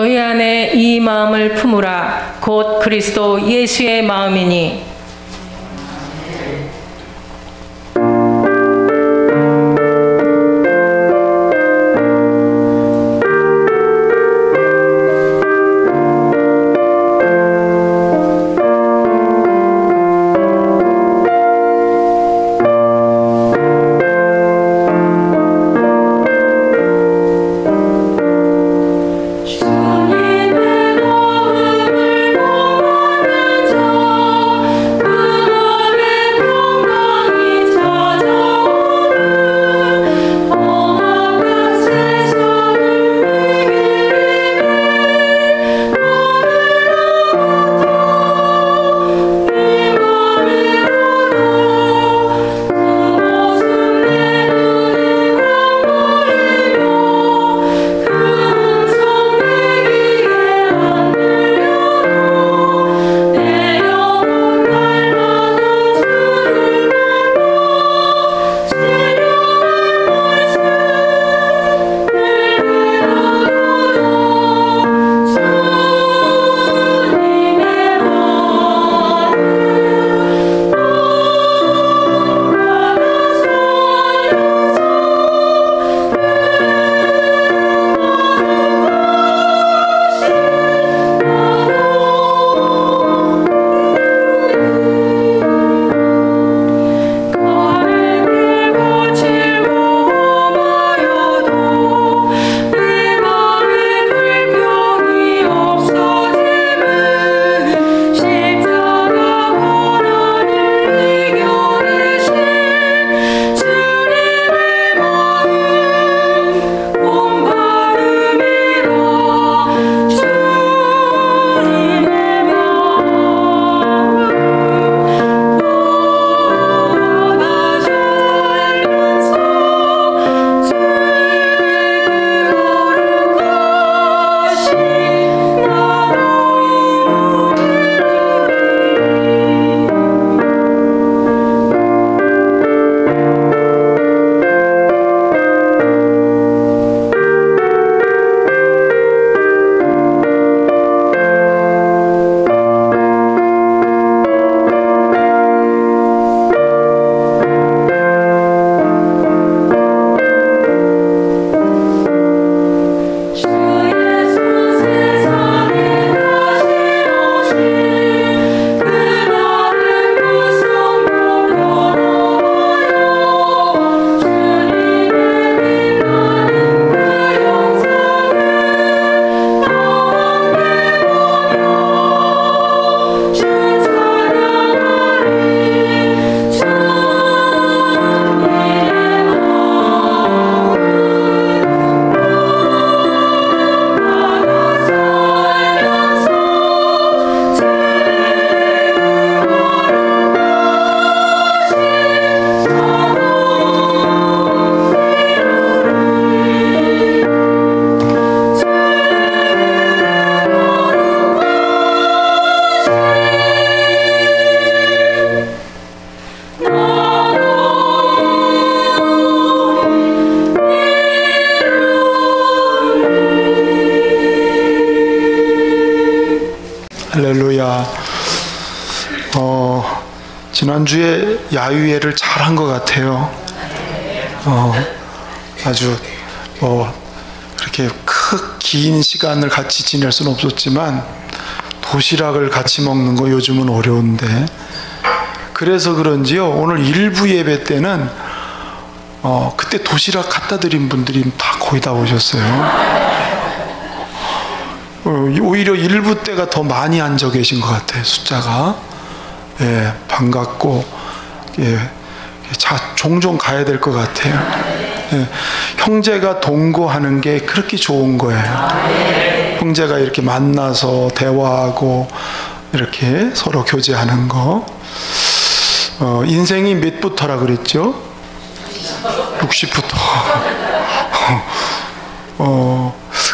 너희 안에 이 마음을 품으라. 곧 그리스도 예수의 마음이니 할렐루야. 지난주에 야유회를 잘한 것 같아요. 아주 그렇게 긴 시간을 같이 지낼 수는 없었지만 도시락을 같이 먹는 거 요즘은 어려운데, 그래서 그런지요, 오늘 일부 예배 때는 그때 도시락 갖다 드린 분들이 다 거의 다 오셨어요. 오히려 일부 때가 더 많이 앉아 계신 것 같아요, 숫자가. 예, 반갑고, 예, 종종 가야 될 것 같아요. 예, 형제가 동거하는 게 그렇게 좋은 거예요. 형제가 이렇게 만나서 대화하고 이렇게 서로 교제하는 거. 인생이 몇부터라 그랬죠? 60부터.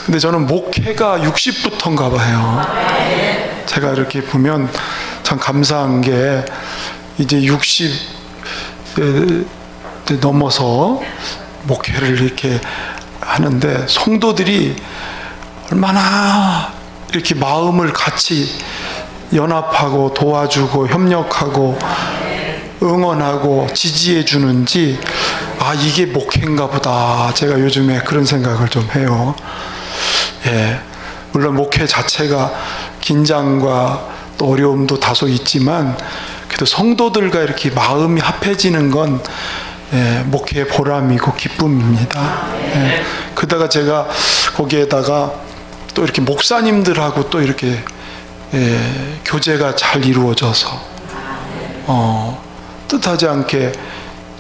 근데 저는 목회가 60부터인가 봐요. 제가 이렇게 보면 참 감사한 게, 이제 60 넘어서 목회를 이렇게 하는데 성도들이 얼마나 이렇게 마음을 같이 연합하고 도와주고 협력하고 응원하고 지지해 주는지, 아, 이게 목회인가 보다. 제가 요즘에 그런 생각을 좀 해요. 예, 물론 목회 자체가 긴장과 또 어려움도 다소 있지만 그래도 성도들과 이렇게 마음이 합해지는 건 목회의 보람이고 기쁨입니다. 예, 그러다가 제가 거기에다가 또 이렇게 목사님들하고 또 이렇게 교제가 잘 이루어져서 뜻하지 않게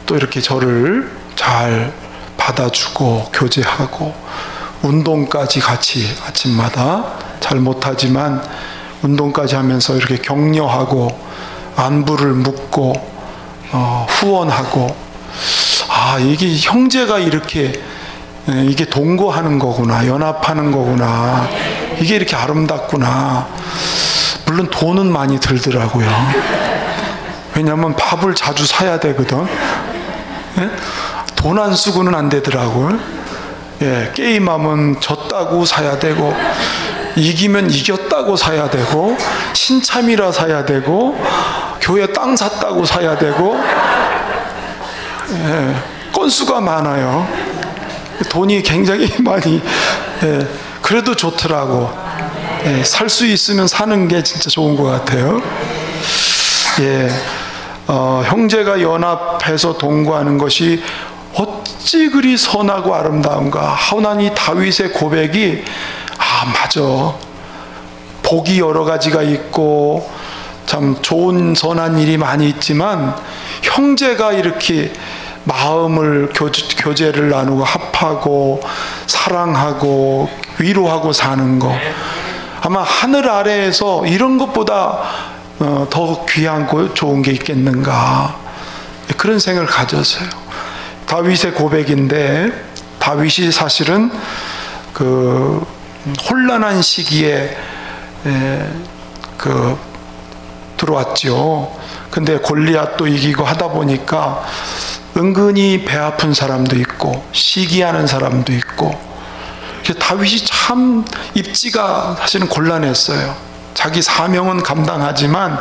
또 이렇게 저를 잘 받아주고 교제하고, 운동까지 같이 아침마다 잘 못하지만 운동까지 하면서 이렇게 격려하고 안부를 묻고 후원하고, 아, 이게 형제가 이렇게 이게 동거하는 거구나, 연합하는 거구나, 이게 이렇게 아름답구나. 물론 돈은 많이 들더라고요. 왜냐하면 밥을 자주 사야 되거든. 예? 돈 안 쓰고는 안 되더라고요. 예, 게임하면 졌다고 사야 되고, 이기면 이겼다고 사야 되고, 신참이라 사야 되고, 교회 땅 샀다고 사야 되고, 예, 건수가 많아요. 돈이 굉장히 많이, 예, 그래도 좋더라고. 예, 살 수 있으면 사는 게 진짜 좋은 것 같아요. 예, 형제가 연합해서 동거하는 것이 어찌 그리 선하고 아름다운가. 하나님 다윗의 고백이, 아, 맞아. 복이 여러 가지가 있고 참 좋은 선한 일이 많이 있지만, 형제가 이렇게 마음을 교제를 나누고 합하고 사랑하고 위로하고 사는 거, 아마 하늘 아래에서 이런 것보다 더 귀하고 좋은 게 있겠는가, 그런 생각을 가졌어요. 다윗의 고백인데, 다윗이 사실은 그 혼란한 시기에 들어왔죠. 근데 골리앗도 이기고 하다 보니까 은근히 배 아픈 사람도 있고 시기하는 사람도 있고, 다윗이 참 입지가 사실은 곤란했어요. 자기 사명은 감당하지만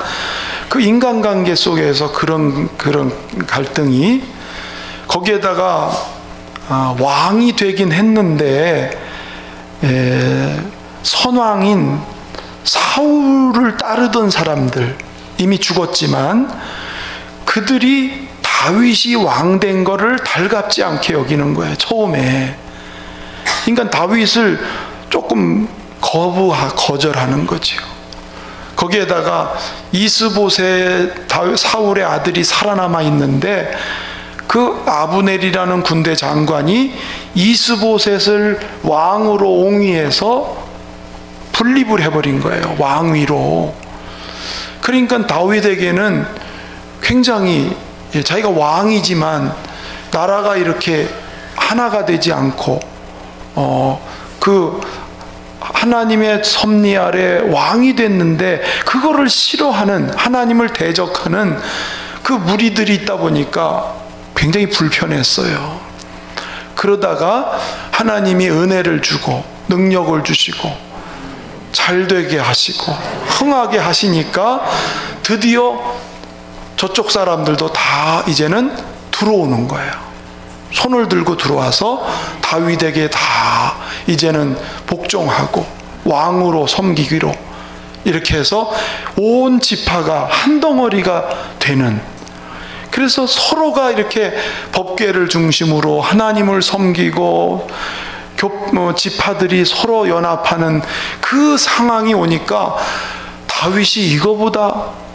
그 인간관계 속에서 그런 갈등이, 거기에다가 왕이 되긴 했는데 선왕인 사울을 따르던 사람들, 이미 죽었지만 그들이 다윗이 왕된 거를 달갑지 않게 여기는 거예요, 처음에. 그러니까 다윗을 조금 거절하는 거죠. 거기에다가 이스보셋, 사울의 아들이 살아남아 있는데, 그 아브넬이라는 군대 장관이 이스보셋을 왕으로 옹위해서 분립을 해버린 거예요, 왕위로. 그러니까 다윗에게는 굉장히, 자기가 왕이지만 나라가 이렇게 하나가 되지 않고 그 하나님의 섭리 아래 왕이 됐는데 그거를 싫어하는, 하나님을 대적하는 그 무리들이 있다 보니까 굉장히 불편했어요. 그러다가 하나님이 은혜를 주고 능력을 주시고 잘되게 하시고 흥하게 하시니까 드디어 저쪽 사람들도 다 이제는 들어오는 거예요. 손을 들고 들어와서 다윗에게 다 이제는 복종하고 왕으로 섬기기로, 이렇게 해서 온 지파가 한 덩어리가 되는, 그래서 서로가 이렇게 법궤를 중심으로 하나님을 섬기고 지파들이 서로 연합하는 그 상황이 오니까 다윗이 이거보다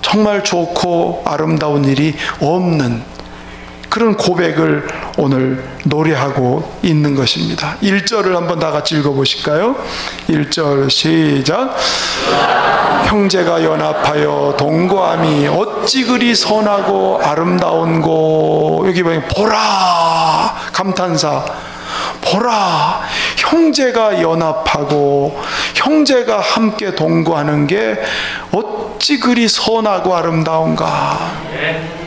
정말 좋고 아름다운 일이 없는 그런 고백을 오늘 노래하고 있는 것입니다. 1절을 한번 다 같이 읽어보실까요? 1절 시작. 형제가 연합하여 동거함이 어찌 그리 선하고 아름다운고. 여기 보면 보라, 감탄사. 보라, 형제가 연합하고 형제가 함께 동거하는 게 어찌 그리 선하고 아름다운가.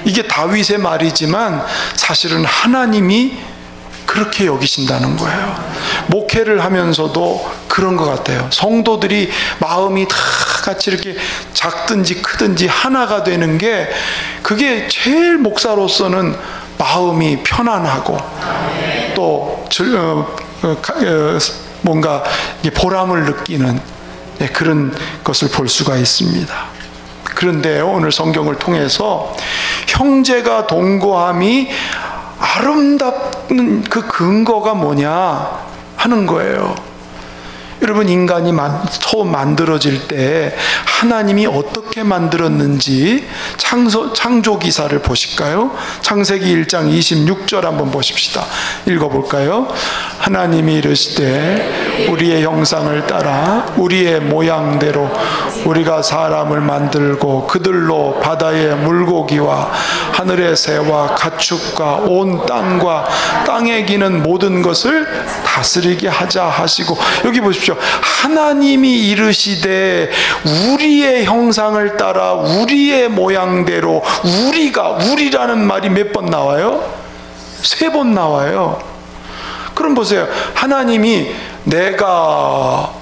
이게 다윗의 말이지만 사실은 하나님이 그렇게 여기신다는 거예요. 목회를 하면서도 그런 것 같아요. 성도들이 마음이 다 같이 이렇게 작든지 크든지 하나가 되는 게, 그게 제일 목사로서는 마음이 편안하고 또 뭔가 보람을 느끼는 그런 것을 볼 수가 있습니다. 그런데 오늘 성경을 통해서 형제가 동거함이 아름다운 그 근거가 뭐냐 하는 거예요. 여러분, 인간이 처음 만들어질 때 하나님이 어떻게 만들었는지 창조 기사를 보실까요? 창세기 1장 26절 한번 보십시다. 읽어볼까요? 하나님이 이르시되 우리의 형상을 따라 우리의 모양대로 우리가 사람을 만들고 그들로 바다의 물고기와 하늘의 새와 가축과 온 땅과 땅에 기는 모든 것을 다스리게 하자 하시고, 여기 보십시오. 하나님이 이르시되 우리의 형상을 따라 우리의 모양대로, 우리라는 말이 몇 번 나와요? 3번 나와요. 그럼 보세요. 하나님이 내가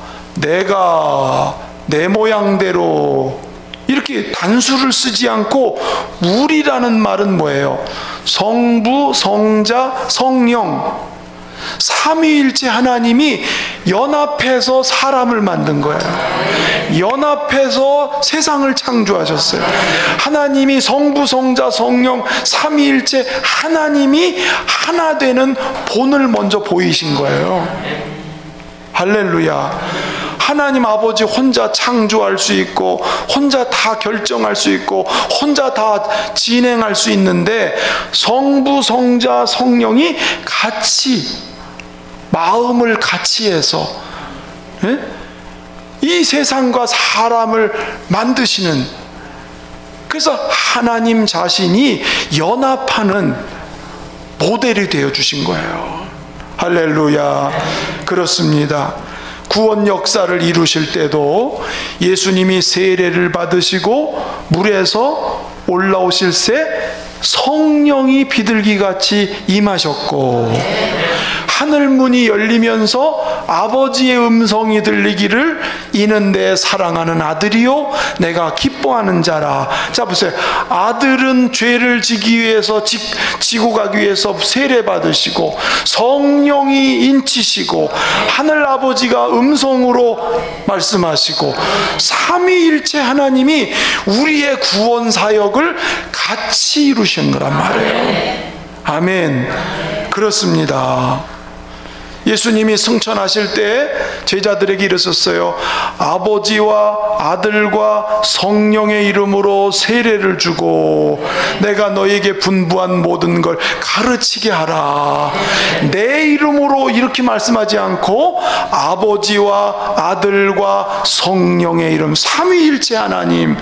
내 모양대로 이렇게 단수를 쓰지 않고 우리라는 말은 뭐예요? 성부, 성자, 성령, 삼위일체 하나님이 연합해서 사람을 만든 거예요. 연합해서 세상을 창조하셨어요. 하나님이 성부, 성자, 성령, 삼위일체 하나님이 하나 되는 본을 먼저 보이신 거예요. 할렐루야. 하나님 아버지 혼자 창조할 수 있고, 혼자 다 결정할 수 있고, 혼자 다 진행할 수 있는데, 성부, 성자, 성령이 같이 마음을 같이 해서 이 세상과 사람을 만드시는, 그래서 하나님 자신이 연합하는 모델이 되어주신 거예요. 할렐루야. 그렇습니다. 구원 역사를 이루실 때도 예수님이 세례를 받으시고 물에서 올라오실 때 성령이 비둘기같이 임하셨고, 하늘문이 열리면서 아버지의 음성이 들리기를 이는 내 사랑하는 아들이요 내가 기뻐하는 자라. 자 보세요. 아들은 죄를 지기 위해서 지고 가기 위해서 세례 받으시고, 성령이 인치시고, 하늘 아버지가 음성으로 말씀하시고, 삼위일체 하나님이 우리의 구원 사역을 같이 이루신 거란 말이에요. 아멘. 그렇습니다. 예수님이 승천하실 때 제자들에게 이르셨어요. 아버지와 아들과 성령의 이름으로 세례를 주고 내가 너에게 분부한 모든 걸 가르치게 하라. 내 이름으로 이렇게 말씀하지 않고 아버지와 아들과 성령의 이름, 삼위일체 하나님.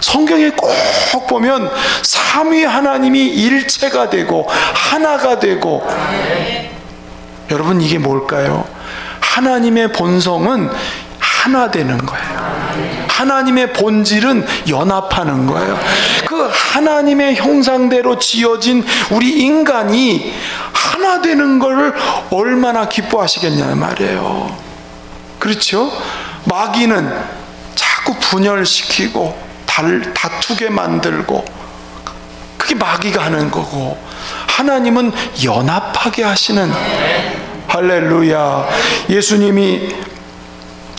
성경에 꼭 보면 삼위 하나님이 일체가 되고 하나가 되고, 여러분 이게 뭘까요? 하나님의 본성은 하나 되는 거예요. 하나님의 본질은 연합하는 거예요. 그 하나님의 형상대로 지어진 우리 인간이 하나 되는 것을 얼마나 기뻐하시겠냐는 말이에요. 그렇죠? 마귀는 자꾸 분열시키고 다투게 만들고, 그게 마귀가 하는 거고, 하나님은 연합하게 하시는. 할렐루야. 예수님이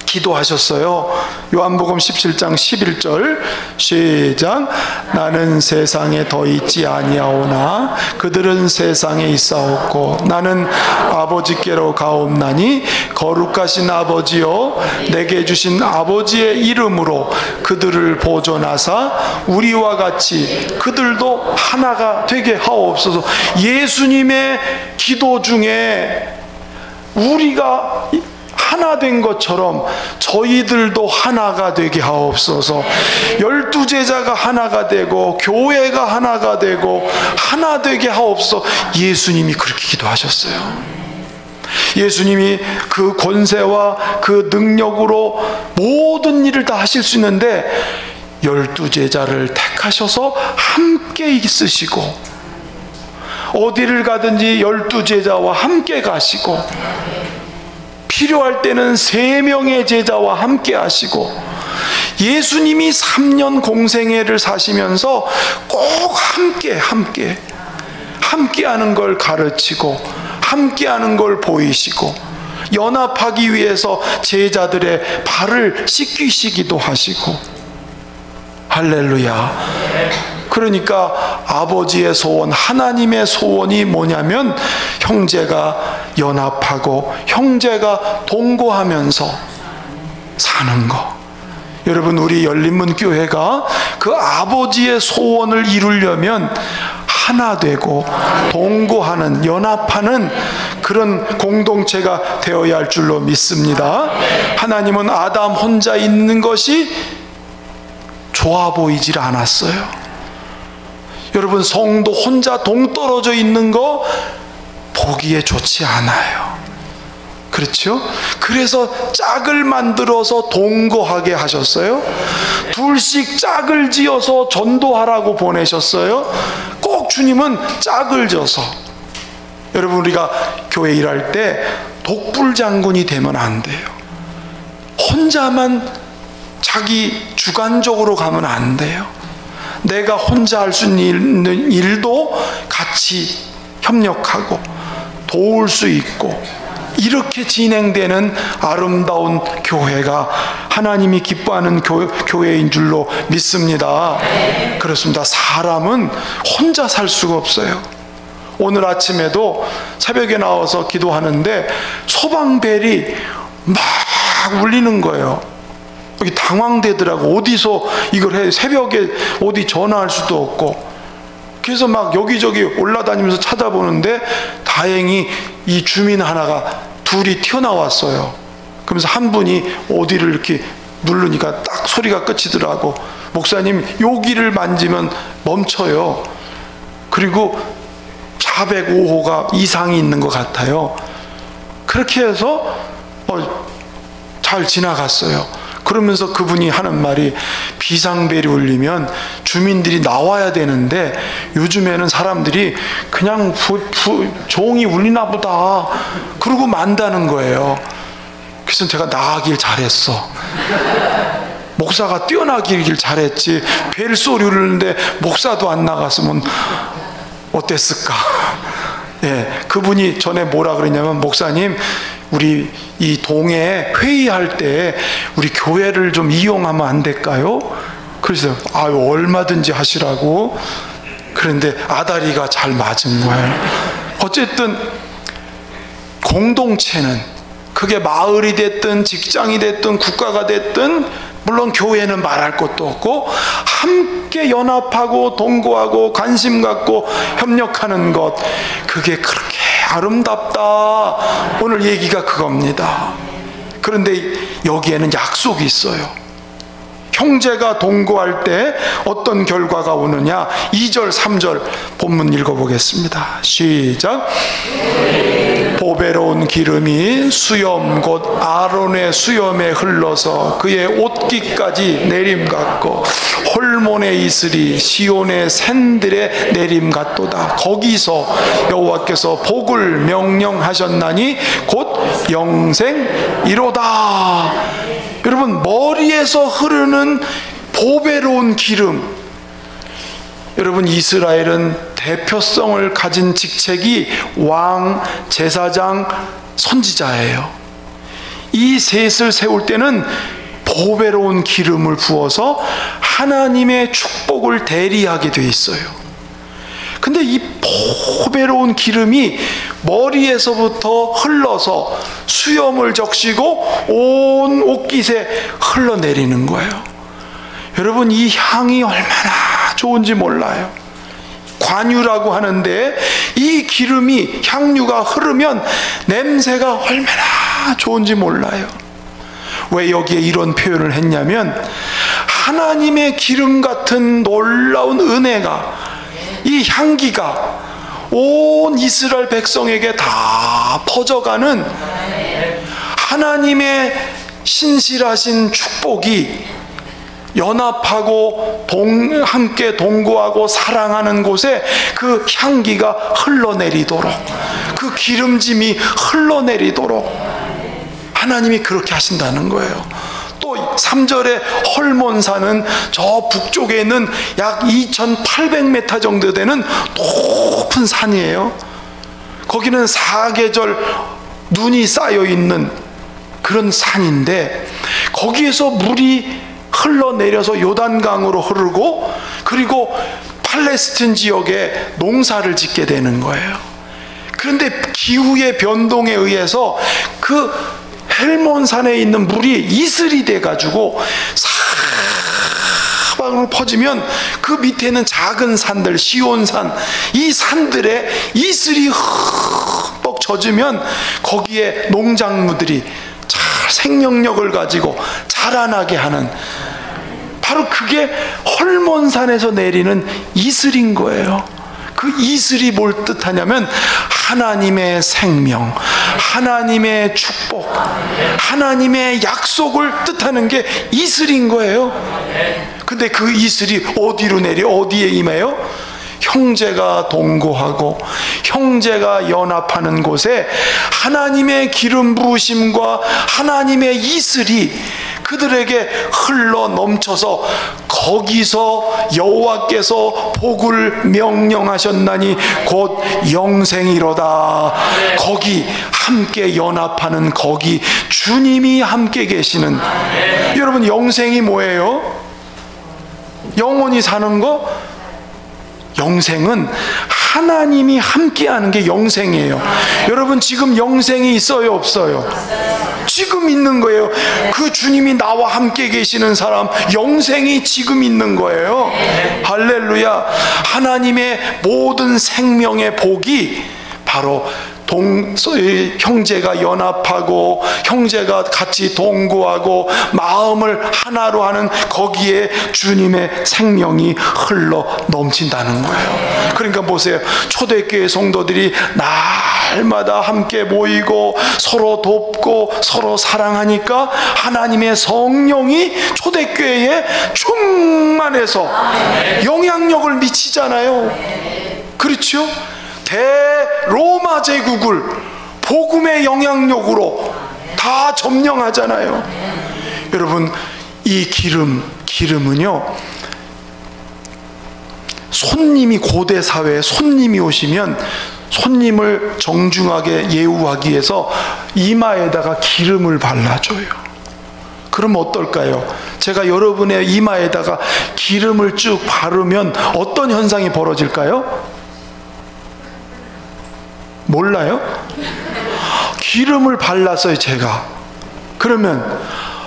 기도하셨어요. 요한복음 17장 11절 시작. 나는 세상에 더 있지 아니하오나 그들은 세상에 있사옵고 나는 아버지께로 가옵나니 거룩하신 아버지여 내게 주신 아버지의 이름으로 그들을 보존하사 우리와 같이 그들도 하나가 되게 하옵소서. 예수님의 기도 중에 우리가 하나 된 것처럼 저희들도 하나가 되게 하옵소서. 12제자가 하나가 되고 교회가 하나가 되고 하나 되게 하옵소서. 예수님이 그렇게 기도하셨어요. 예수님이 그 권세와 그 능력으로 모든 일을 다 하실 수 있는데 12제자를 택하셔서 함께 있으시고 어디를 가든지 12제자와 함께 가시고, 필요할 때는 3명의 제자와 함께 하시고, 예수님이 3년 공생애를 사시면서 꼭 함께 하는 걸 가르치고, 함께 하는 걸 보이시고, 연합하기 위해서 제자들의 발을 씻기시기도 하시고. 할렐루야. 그러니까 아버지의 소원, 하나님의 소원이 뭐냐면 형제가 연합하고 형제가 동거하면서 사는 거. 여러분, 우리 열린문 교회가 그 아버지의 소원을 이루려면 하나 되고 동거하는, 연합하는 그런 공동체가 되어야 할 줄로 믿습니다. 하나님은 아담 혼자 있는 것이 좋아 보이질 않았어요. 여러분, 성도 혼자 동떨어져 있는 거 보기에 좋지 않아요. 그렇죠? 그래서 짝을 만들어서 동거하게 하셨어요. 둘씩 짝을 지어서 전도하라고 보내셨어요. 꼭 주님은 짝을 져서. 여러분, 우리가 교회 일할 때 독불장군이 되면 안 돼요. 혼자만 자기 주관적으로 가면 안 돼요. 내가 혼자 할 수 있는 일도 같이 협력하고 도울 수 있고, 이렇게 진행되는 아름다운 교회가 하나님이 기뻐하는 교회인 줄로 믿습니다. 그렇습니다. 사람은 혼자 살 수가 없어요. 오늘 아침에도 새벽에 나와서 기도하는데 소방벨이 막 울리는 거예요. 여기 당황되더라고. 어디서 이걸 해? 새벽에 어디 전화할 수도 없고. 그래서 막 여기저기 올라다니면서 찾아보는데 다행히 이 주민 하나가 둘이 튀어나왔어요. 그러면서 한 분이 어디를 이렇게 누르니까 딱 소리가 끝이더라고. 목사님, 여기를 만지면 멈춰요. 그리고 405호가 이상이 있는 것 같아요. 그렇게 해서 잘 지나갔어요. 그러면서 그분이 하는 말이, 비상벨이 울리면 주민들이 나와야 되는데 요즘에는 사람들이 그냥 종이 울리나 보다 그러고 만다는 거예요. 그래서 제가 나가길 잘했어. 목사가 뛰어나길 잘했지. 벨 소리 울리는데 목사도 안 나갔으면 어땠을까. 예, 그분이 전에 뭐라 그랬냐면, 목사님, 우리 이 동에 회의할 때 우리 교회를 좀 이용하면 안 될까요? 그래서 아유, 얼마든지 하시라고. 그런데 아다리가 잘 맞은 거예요. 어쨌든 공동체는, 그게 마을이 됐든 직장이 됐든 국가가 됐든, 물론 교회는 말할 것도 없고, 함께 연합하고 동거하고 관심 갖고 협력하는 것, 그게 그렇게 아름답다. 오늘 얘기가 그겁니다. 그런데 여기에는 약속이 있어요. 형제가 동거할 때 어떤 결과가 오느냐. 2절 3절 본문 읽어보겠습니다. 시작. 보배로운 기름이 수염 곧 아론의 수염에 흘러서 그의 옷깃까지 내림같고, 홀몬의 이슬이 시온의 샌들에 내림같도다. 거기서 여호와께서 복을 명령하셨나니 곧 영생이로다. 여러분, 머리에서 흐르는 보배로운 기름. 여러분, 이스라엘은 대표성을 가진 직책이 왕, 제사장, 선지자예요. 이 셋을 세울 때는 보배로운 기름을 부어서 하나님의 축복을 대리하게 돼 있어요. 근데 이 보배로운 기름이 머리에서부터 흘러서 수염을 적시고 온 옷깃에 흘러내리는 거예요. 여러분, 이 향이 얼마나 좋은지 몰라요. 관유라고 하는데 이 기름이, 향유가 흐르면 냄새가 얼마나 좋은지 몰라요. 왜 여기에 이런 표현을 했냐면, 하나님의 기름 같은 놀라운 은혜가, 이 향기가 온 이스라엘 백성에게 다 퍼져가는 하나님의 신실하신 축복이 연합하고 함께 동거하고 사랑하는 곳에 그 향기가 흘러내리도록, 그 기름짐이 흘러내리도록 하나님이 그렇게 하신다는 거예요. 또 3절에 헐몬산은 저 북쪽에 있는 약 2800m 정도 되는 높은 산이에요. 거기는 사계절 눈이 쌓여 있는 그런 산인데, 거기에서 물이 흘러내려서 요단강으로 흐르고, 그리고 팔레스틴 지역에 농사를 짓게 되는 거예요. 그런데 기후의 변동에 의해서 그 헬몬산에 있는 물이 이슬이 돼가지고 사방으로 퍼지면 그 밑에는 작은 산들, 시온산, 이 산들에 이슬이 흠뻑 젖으면 거기에 농작물들이 잘 생명력을 가지고 자라나게 하는, 바로 그게 헐몬산에서 내리는 이슬인 거예요. 그 이슬이 뭘 뜻하냐면 하나님의 생명, 하나님의 축복, 하나님의 약속을 뜻하는 게 이슬인 거예요. 근데 그 이슬이 어디로 내려, 어디에 임해요? 형제가 동거하고 형제가 연합하는 곳에 하나님의 기름 부으심과 하나님의 이슬이 그들에게 흘러 넘쳐서 거기서 여호와께서 복을 명령하셨나니 곧 영생이로다. 거기 함께 연합하는, 거기 주님이 함께 계시는. 여러분, 영생이 뭐예요? 영원히 사는 거? 영생은 하나님이 함께하는 게 영생이에요. 여러분, 지금 영생이 있어요, 없어요? 지금 있는 거예요. 그 주님이 나와 함께 계시는 사람, 영생이 지금 있는 거예요. 할렐루야. 하나님의 모든 생명의 복이 바로 형제가 연합하고 형제가 같이 동거하고 마음을 하나로 하는 거기에 주님의 생명이 흘러 넘친다는 거예요. 그러니까 보세요. 초대교회 성도들이 날마다 함께 모이고 서로 돕고 서로 사랑하니까 하나님의 성령이 초대교회에 충만해서 영향력을 미치잖아요. 그렇죠? 대로마 제국을 복음의 영향력으로 다 점령하잖아요. 여러분, 이 기름은요, 손님이, 고대 사회에 손님이 오시면 손님을 정중하게 예우하기 위해서 이마에다가 기름을 발라줘요. 그럼 어떨까요? 제가 여러분의 이마에다가 기름을 쭉 바르면 어떤 현상이 벌어질까요? 몰라요? 기름을 발랐어요, 제가. 그러면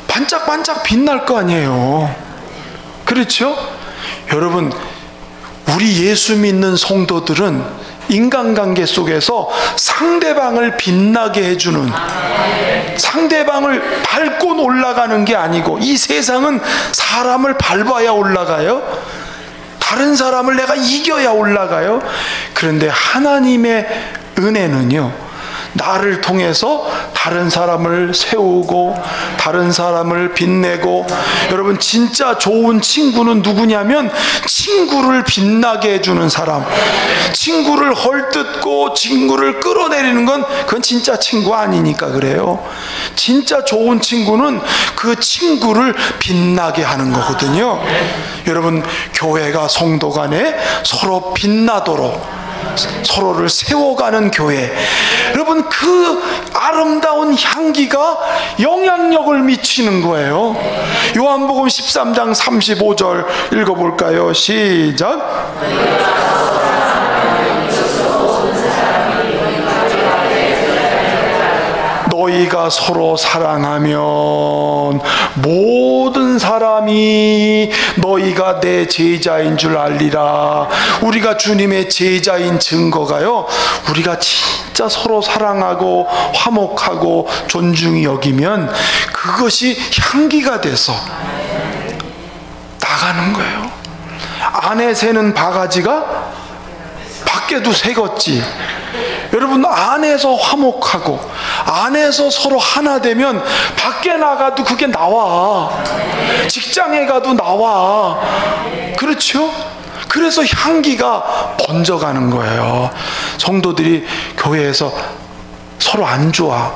반짝반짝 빛날 거 아니에요. 그렇죠? 여러분, 우리 예수 믿는 성도들은 인간관계 속에서 상대방을 빛나게 해주는, 상대방을 밟고 올라가는 게 아니고, 이 세상은 사람을 밟아야 올라가요. 다른 사람을 내가 이겨야 올라가요. 그런데 하나님의 은혜는요, 나를 통해서 다른 사람을 세우고 다른 사람을 빛내고. 여러분, 진짜 좋은 친구는 누구냐면 친구를 빛나게 해주는 사람. 친구를 헐뜯고 친구를 끌어내리는 건 그건 진짜 친구 아니니까 그래요. 진짜 좋은 친구는 그 친구를 빛나게 하는 거거든요. 여러분, 교회가 성도 간에 서로 빛나도록 서로를 세워가는 교회. 여러분, 그 아름다운 향기가 영향력을 미치는 거예요. 요한복음 13장 35절 읽어볼까요? 시작. 너희가 서로 사랑하면 모든 사람이 너희가 내 제자인 줄 알리라. 우리가 주님의 제자인 증거가요, 우리가 진짜 서로 사랑하고 화목하고 존중히 여기면 그것이 향기가 돼서 나가는 거예요. 안에 새는 바가지가 밖에도 새겠지. 여러분, 안에서 화목하고 안에서 서로 하나 되면 밖에 나가도 그게 나와. 직장에 가도 나와. 그렇죠? 그래서 향기가 번져가는 거예요. 성도들이 교회에서 서로 안 좋아,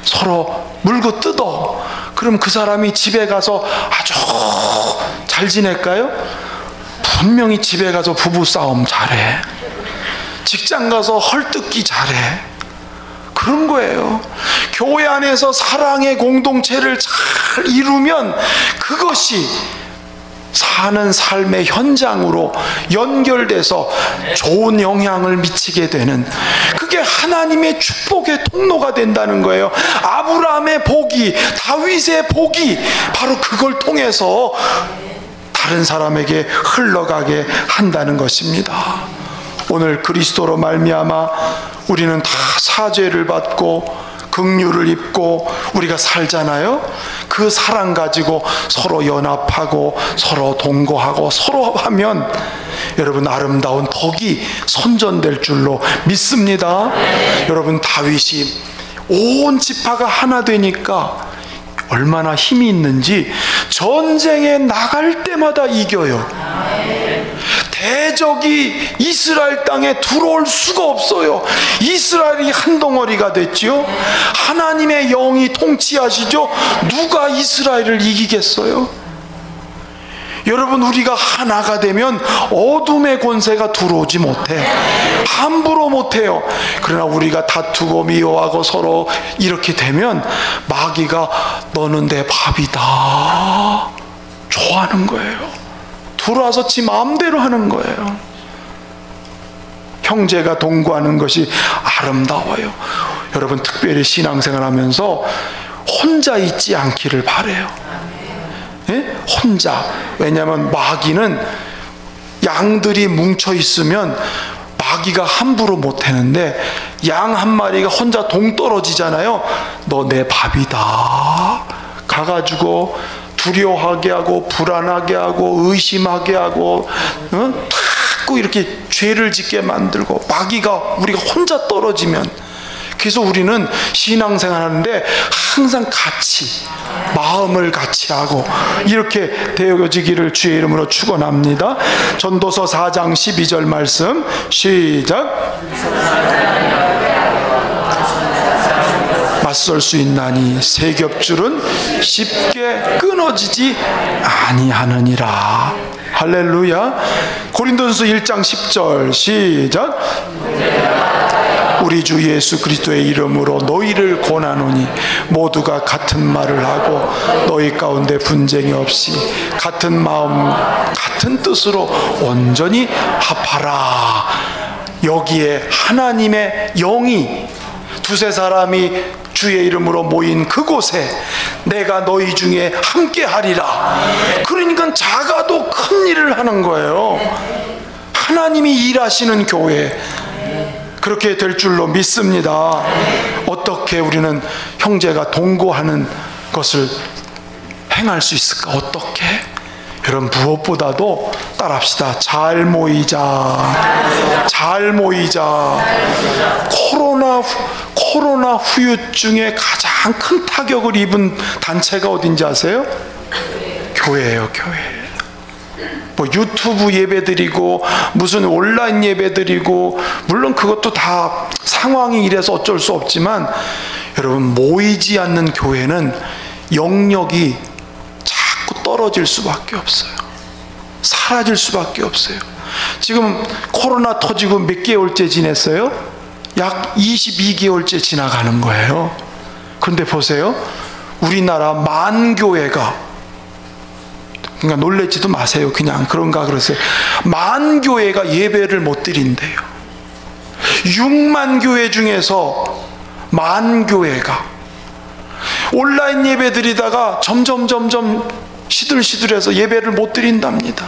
서로 물고 뜯어. 그럼 그 사람이 집에 가서 아주 잘 지낼까요? 분명히 집에 가서 부부싸움 잘해. 직장 가서 헐뜯기 잘해. 그런 거예요. 교회 안에서 사랑의 공동체를 잘 이루면 그것이 사는 삶의 현장으로 연결돼서 좋은 영향을 미치게 되는, 그게 하나님의 축복의 통로가 된다는 거예요. 아브라함의 복이, 다윗의 복이 바로 그걸 통해서 다른 사람에게 흘러가게 한다는 것입니다. 오늘 그리스도로 말미암아 우리는 다 사죄를 받고 긍휼을 입고 우리가 살잖아요. 그 사랑 가지고 서로 연합하고 서로 동거하고 서로 하면 여러분 아름다운 덕이 선전될 줄로 믿습니다. 여러분 다윗이 온 지파가 하나 되니까 얼마나 힘이 있는지 전쟁에 나갈 때마다 이겨요. 대적이 이스라엘 땅에 들어올 수가 없어요. 이스라엘이 한 덩어리가 됐죠. 하나님의 영이 통치하시죠. 누가 이스라엘을 이기겠어요? 여러분, 우리가 하나가 되면 어둠의 권세가 들어오지 못해. 함부로 못해요. 그러나 우리가 다투고 미워하고 서로 이렇게 되면 마귀가 너는 내 밥이다 좋아하는 거예요. 들어와서 지 마음대로 하는 거예요. 형제가 동거하는 것이 아름다워요. 여러분, 특별히 신앙생활 하면서 혼자 있지 않기를 바라요. 예? 혼자. 왜냐하면 마귀는 양들이 뭉쳐 있으면 마귀가 함부로 못 하는데, 양 한 마리가 혼자 동떨어지잖아요. 너 내 밥이다 가가지고 두려워하게 하고 불안하게 하고 의심하게 하고 자꾸 이렇게 죄를 짓게 만들고, 마귀가 우리가 혼자 떨어지면, 그래서 우리는 신앙생활 하는데 항상 같이 마음을 같이 하고 이렇게 되어지기를 주의 이름으로 축원합니다. 전도서 4장 12절 말씀 시작. 맞설 수 있나니 세 겹줄은 쉽게 끊어지지 아니하느니라. 할렐루야. 고린도전서 1장 10절 시작. 우리 주 예수 그리스도의 이름으로 너희를 권하노니 모두가 같은 말을 하고 너희 가운데 분쟁이 없이 같은 마음 같은 뜻으로 온전히 합하라. 여기에 하나님의 영이 두세 사람이 주의 이름으로 모인 그곳에 내가 너희 중에 함께 하리라. 그러니까 작아도 큰 일을 하는 거예요. 하나님이 일하시는 교회, 그렇게 될 줄로 믿습니다. 어떻게 우리는 형제가 동거하는 것을 행할 수 있을까? 어떻게? 여러분, 무엇보다도 따라합시다. 잘 모이자. 잘 모이자. 코로나 후유증에 가장 큰 타격을 입은 단체가 어딘지 아세요? 교회예요, 교회. 뭐 유튜브 예배드리고 무슨 온라인 예배드리고, 물론 그것도 다 상황이 이래서 어쩔 수 없지만, 여러분, 모이지 않는 교회는 영역이 자꾸 떨어질 수밖에 없어요. 사라질 수밖에 없어요. 지금 코로나 터지고 몇 개월째 지냈어요? 약 22개월째 지나가는 거예요. 그런데 보세요, 우리나라 만교회가, 그러니까 놀라지도 마세요. 그냥 그런가 그러세요. 만교회가 예배를 못 드린대요. 6만 교회 중에서 만교회가 온라인 예배 드리다가 점점 시들시들해서 예배를 못 드린답니다.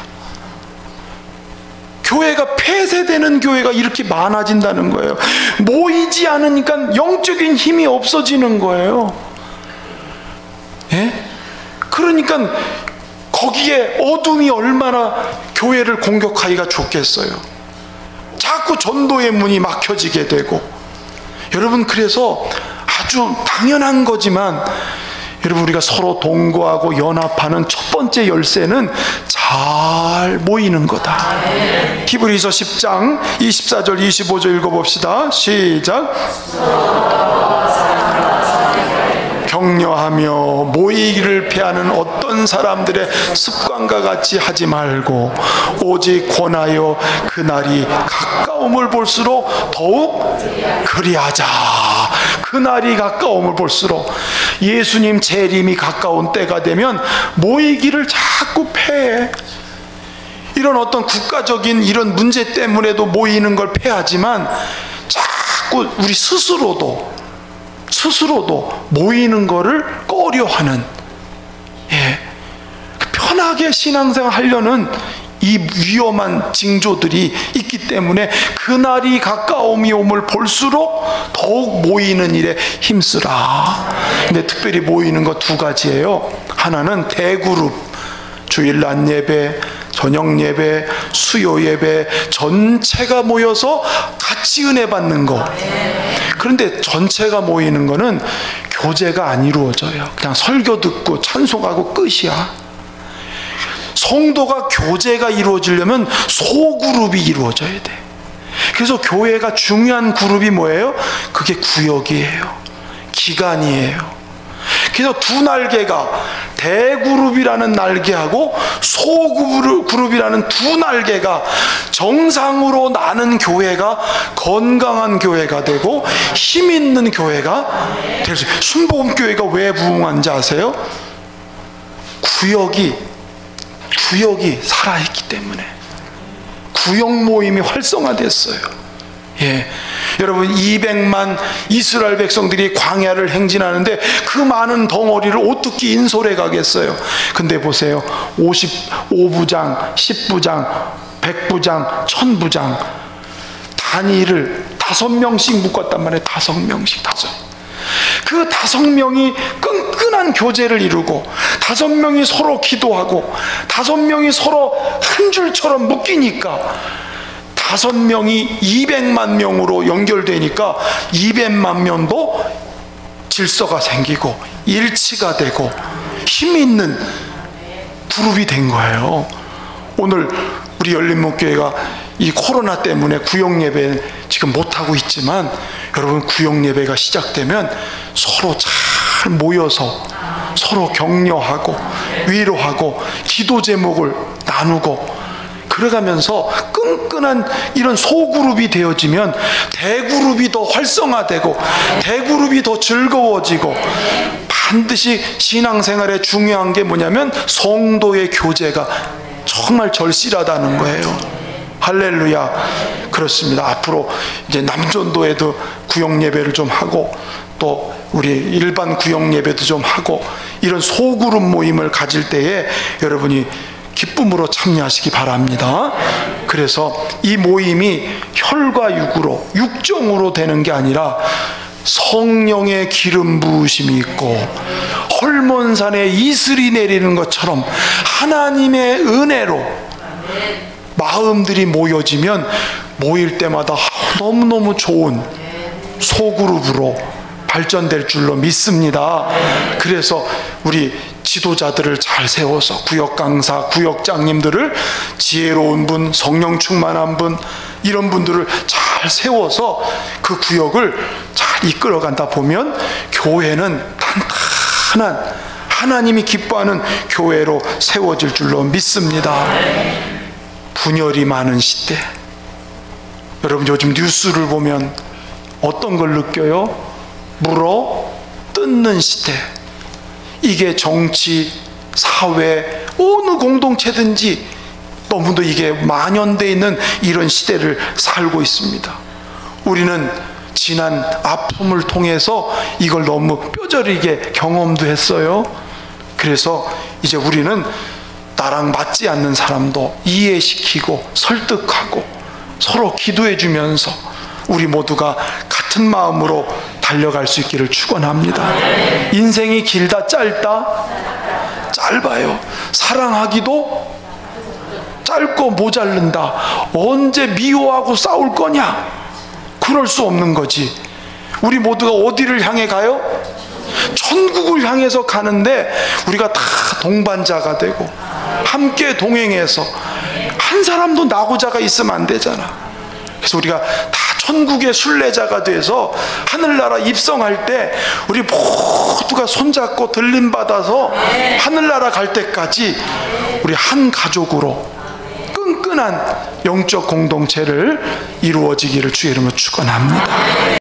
교회가 폐쇄되는 교회가 이렇게 많아진다는 거예요. 모이지 않으니까 영적인 힘이 없어지는 거예요. 예? 그러니까 거기에 어둠이 얼마나 교회를 공격하기가 좋겠어요. 자꾸 전도의 문이 막혀지게 되고. 여러분, 그래서 아주 당연한 거지만 여러분, 우리가 서로 동거하고 연합하는 첫 번째 열쇠는 잘 모이는 거다. 히브리서 10장 24절 25절 읽어봅시다. 시작. 격려하며 모이기를 피하는 어떤 사람들의 습관과 같이 하지 말고 오직 권하여 그날이 가까움을 볼수록 더욱 그리하자. 그날이 가까움을 볼수록, 예수님 재림이 가까운 때가 되면 모이기를 자꾸 패해. 이런 어떤 국가적인 이런 문제 때문에도 모이는 걸 패하지만 자꾸 우리 스스로도 모이는 거를 꺼려하는, 편하게 신앙생활 하려는 이 위험한 징조들이 있기 때문에 그날이 가까움이 옴을 볼수록 더욱 모이는 일에 힘쓰라. 근데 특별히 모이는 거 두 가지예요. 하나는 대그룹, 주일 낮 예배, 저녁 예배, 수요 예배 전체가 모여서 같이 은혜 받는 거. 그런데 전체가 모이는 거는 교제가 안 이루어져요. 그냥 설교 듣고 찬송하고 끝이야. 성도가 교제가 이루어지려면 소그룹이 이루어져야 돼. 그래서 교회가 중요한 그룹이 뭐예요? 그게 구역이에요. 기간이에요. 그래서 두 날개가, 대그룹이라는 날개하고 소그룹이라는 두 날개가 정상으로 나는 교회가 건강한 교회가 되고 힘 있는 교회가 될 수 있어요. 순복음교회가 왜 부흥한지 아세요? 구역이 살아있기 때문에. 구역 모임이 활성화됐어요. 여러분, 200만 이스라엘 백성들이 광야를 행진하는데 그 많은 덩어리를 어떻게 인솔해 가겠어요? 근데 보세요. 55부장, 10부장, 100부장, 1000부장 단위를 5명씩 묶었단 말이에요. 5명씩. 그 5명이 끈끈한 교제를 이루고 5명이 서로 기도하고 5명이 서로 한 줄처럼 묶이니까 5명이 200만 명으로 연결되니까 200만 명도 질서가 생기고 일치가 되고 힘 있는 그룹이 된 거예요. 오늘 우리 열린목교회가 이 코로나 때문에 구역 예배 지금 못하고 있지만, 여러분, 구역 예배가 시작되면 서로 잘 모여서 서로 격려하고 위로하고 기도 제목을 나누고 그래가면서 끈끈한 이런 소그룹이 되어지면 대그룹이 더 활성화되고 대그룹이 더 즐거워지고, 반드시 신앙생활에 중요한 게 뭐냐면 성도의 교제가 정말 절실하다는 거예요. 할렐루야. 그렇습니다. 앞으로 이제 남전도에도 구역 예배를 좀 하고 또 우리 일반 구역 예배도 좀 하고 이런 소그룹 모임을 가질 때에 여러분이 기쁨으로 참여하시기 바랍니다. 그래서 이 모임이 혈과 육으로, 육정으로 되는 게 아니라 성령의 기름 부으심이 있고 헐몬산에 이슬이 내리는 것처럼 하나님의 은혜로 마음들이 모여지면 모일 때마다 너무너무 좋은 소그룹으로 발전될 줄로 믿습니다. 그래서 우리 지도자들을 잘 세워서 구역 강사, 구역장님들을 지혜로운 분, 성령 충만한 분, 이런 분들을 잘 세워서 그 구역을 잘 이끌어간다 보면 교회는 탄탄한, 하나님이 기뻐하는 교회로 세워질 줄로 믿습니다. 분열이 많은 시대, 여러분 요즘 뉴스를 보면 어떤 걸 느껴요? 물어 뜯는 시대. 이게 정치, 사회, 어느 공동체든지 너무도 이게 만연되어 있는 이런 시대를 살고 있습니다. 우리는 지난 아픔을 통해서 이걸 너무 뼈저리게 경험도 했어요. 그래서 이제 우리는 나랑 맞지 않는 사람도 이해시키고 설득하고 서로 기도해 주면서 우리 모두가 같은 마음으로 달려갈 수 있기를 축원합니다. 인생이 길다 짧다? 짧아요. 사랑하기도 짧고 모자른다. 언제 미워하고 싸울 거냐? 그럴 수 없는 거지. 우리 모두가 어디를 향해 가요? 천국을 향해서 가는데 우리가 다 동반자가 되고 함께 동행해서 한 사람도 낙오자가 있으면 안 되잖아. 그래서 우리가 다 천국의 순례자가 돼서 하늘나라 입성할 때 우리 모두가 손잡고 들림받아서 하늘나라 갈 때까지 우리 한 가족으로 끈끈한 영적 공동체를 이루어지기를 주의 이름으로 축원합니다.